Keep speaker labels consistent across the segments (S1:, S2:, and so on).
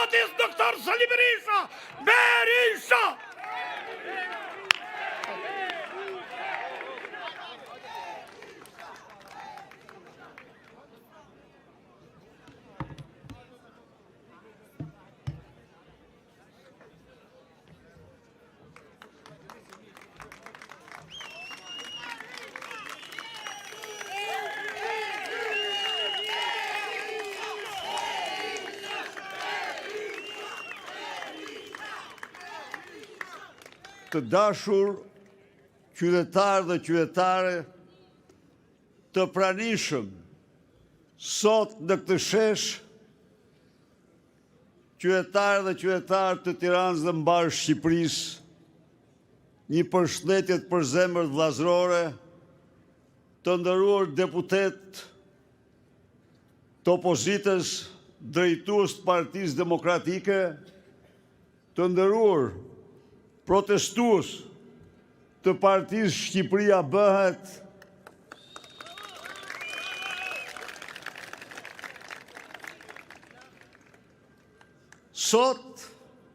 S1: Demokratis Doktor Sali Berisha! Berisha!
S2: Të dashur qytetarë dhe qytetare të pranishëm, sot në këtë shesh, qytetarë dhe qytetarë të Tiranës dhe mbarë Shqipërisë, një përshëndetje të përzemër vllazërore, të nderuar deputet të opozitës, drejtues të Partisë Demokratike, të nderuar protestues të Partisë Shqipëria Bëhet,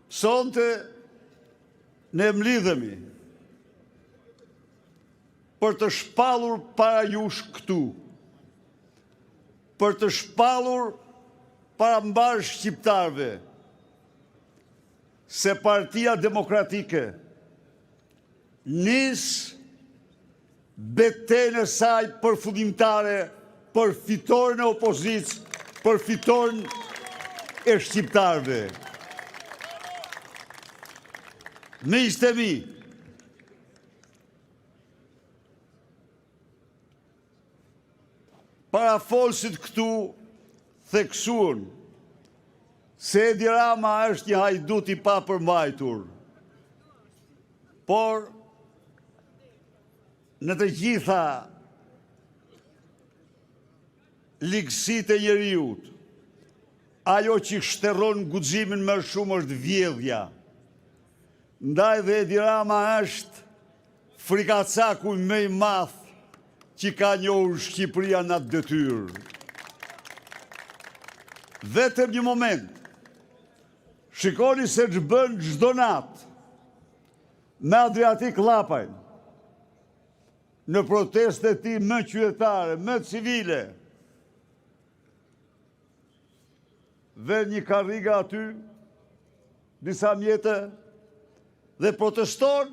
S2: sonte ne mlidhemi për të shpallur para jush këtu, për të shpallur para mbarë shqiptarve, se Partia Demokratike nis betejën e saj përfundimtare për fitoren e opozicës, për fitoren e shqiptarve. Miqtë e mi, parafolësit këtu theksuan se Edi Rama është një hajdut i papërmbajtur, por në të gjitha ligësitë e njeriut, ajo që shtërron guximin më shumë është vjedhja. Ndaj dhe Edi Rama është frikacaku më i madh që ka njohur Shqipëria në atë detyrë. Vetëm një moment, shikoni se ç'bën çdo natë me Adriatik Llapajn, në protestë e tij më qytetare, më civile. Dhe një karriga aty, disa mjete, dhe proteston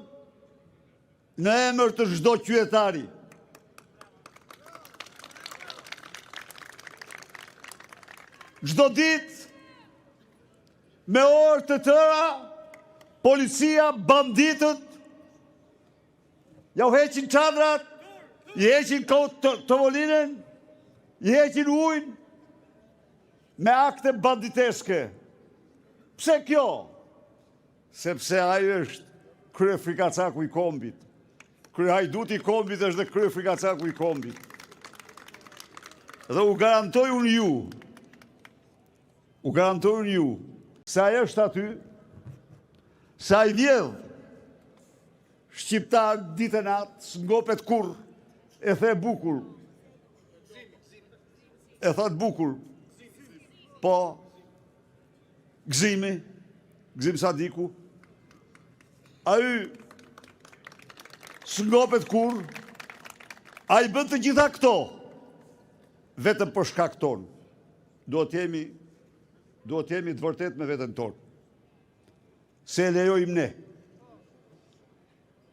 S2: në emër të çdo qytetari. Çdo ditë, me orë të tëra, policia, banditët, ja u heqin çadrat, i heqin tovolinën, i heqin ujin, me akte banditeske. Pse kjo? Sepse ai është krye frikacaku i kombit. Krye hajduti i kombit është dhe krye frikacaku i kombit. Dhe u garantoj unë ju, se ai është aty, se ai vjedh shqiptar ditë e natë, s'ngopet kurrë, e the bukur. E thot bukur. Po, Gzim Sadiku, ai s'ngopet kurrë, ai bën të gjitha këto, vetëm për shkak ton. Duhet jemi të vërtet me veten tonë. Se e lejojmë ne.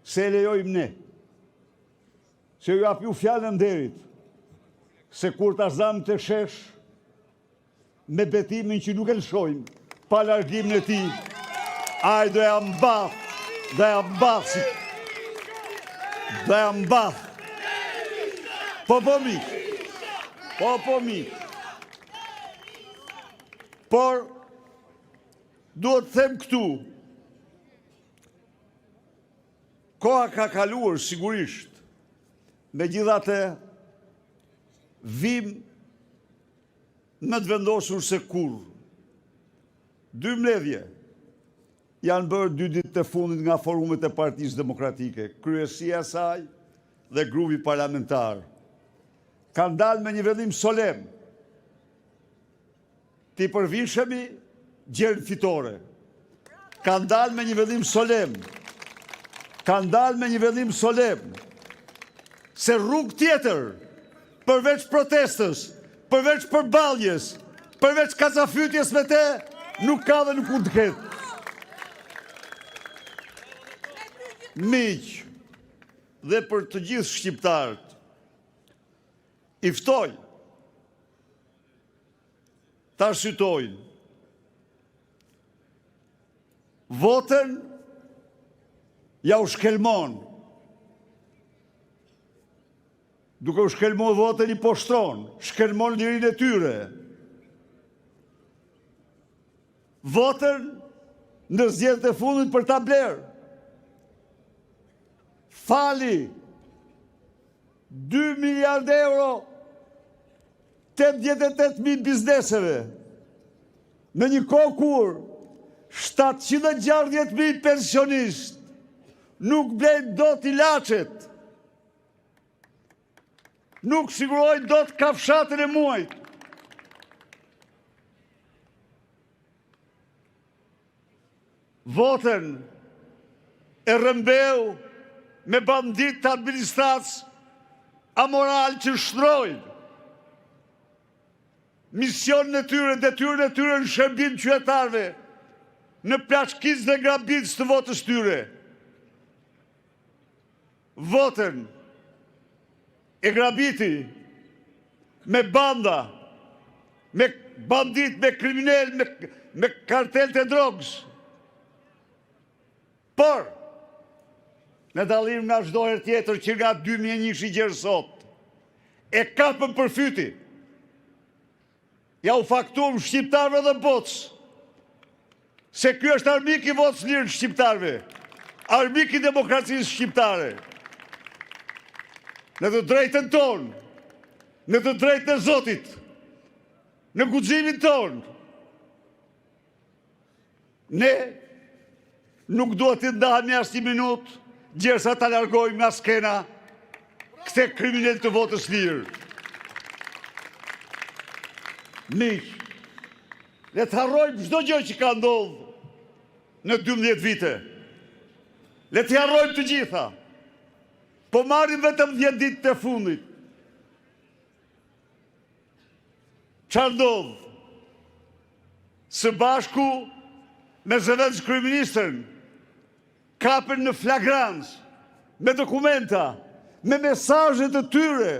S2: Se ju japi u fjalën e nderit. Se kur ta zam të shesh, me betimin që nuk e lëshojmë, pa largimin e tij, ai do ja mbath. Po mi. Por, duhet të them këtu, koha ka kaluar sigurisht, megjithatë vim më të vendosur se kurrë. 2 mbledhje janë bërë 2 ditë të fundit nga forumet e Partisë Demokratike, kryesia e saj dhe grupi parlamentar. Kanë dalë me një vendim solem, të i përvishemi gjerën fitore. Kanë dalë me një vendim solem. Kanë dalë me një vendim solem. Se rrugë tjetër, përveç protestës, përveç përballjes, përveç kacafytjes me te, nuk ka dhe nuk mund të ketë. Miq, dhe për të gjithë shqiptarët, i ftoj, ta shqytojnë, votën ja u shkelmon. Duke u shkelmon votën i poshtron, shkelmon lirin e tyre. Votën në zgjedhjet e fundit për ta blerë. Fali 2 miliard euro 88.000 bizneseve në një kohë kur 760.000 pensionistë nuk blejnë dot ilaçet, nuk sigurojnë dot kafshatën e muajit. Votën e rëmbeu me bandit të administratës amoral që shtrojnë misionin e tyre, detyrën e tyre në shërbim qytetarëve, në plaçkisë dhe grabitës të votës tyre. Votën e grabiti me banda, me bandit, me kriminal, me kartel të drogës. Por, në dalim nga çdo herë tjetër që nga 2001 i gjerë sot, e kapën për fyti. Ja u faktuam shqiptarëve dhe botës, se ky është armik i votës lirë shqiptarëve, armik i demokracisë shqiptare. Në të drejtën tonë, në të drejtën e Zotit, në guximin tonë, ne nuk duhet të ndahemi as një minutë, gjersa ta largojmë nga skena këte kriminal të votës lirë. Miq, le të harrojmë çdo gjë që ka ndodhur në 12 vite. Le të harrojmë të gjitha. Po marrim vetëm 10 ditë të fundit. Çfarë ndodh? Së bashku me zëvendës kryeministrin, kapen në flagrancë, me dokumenta, me mesazhet e tyre,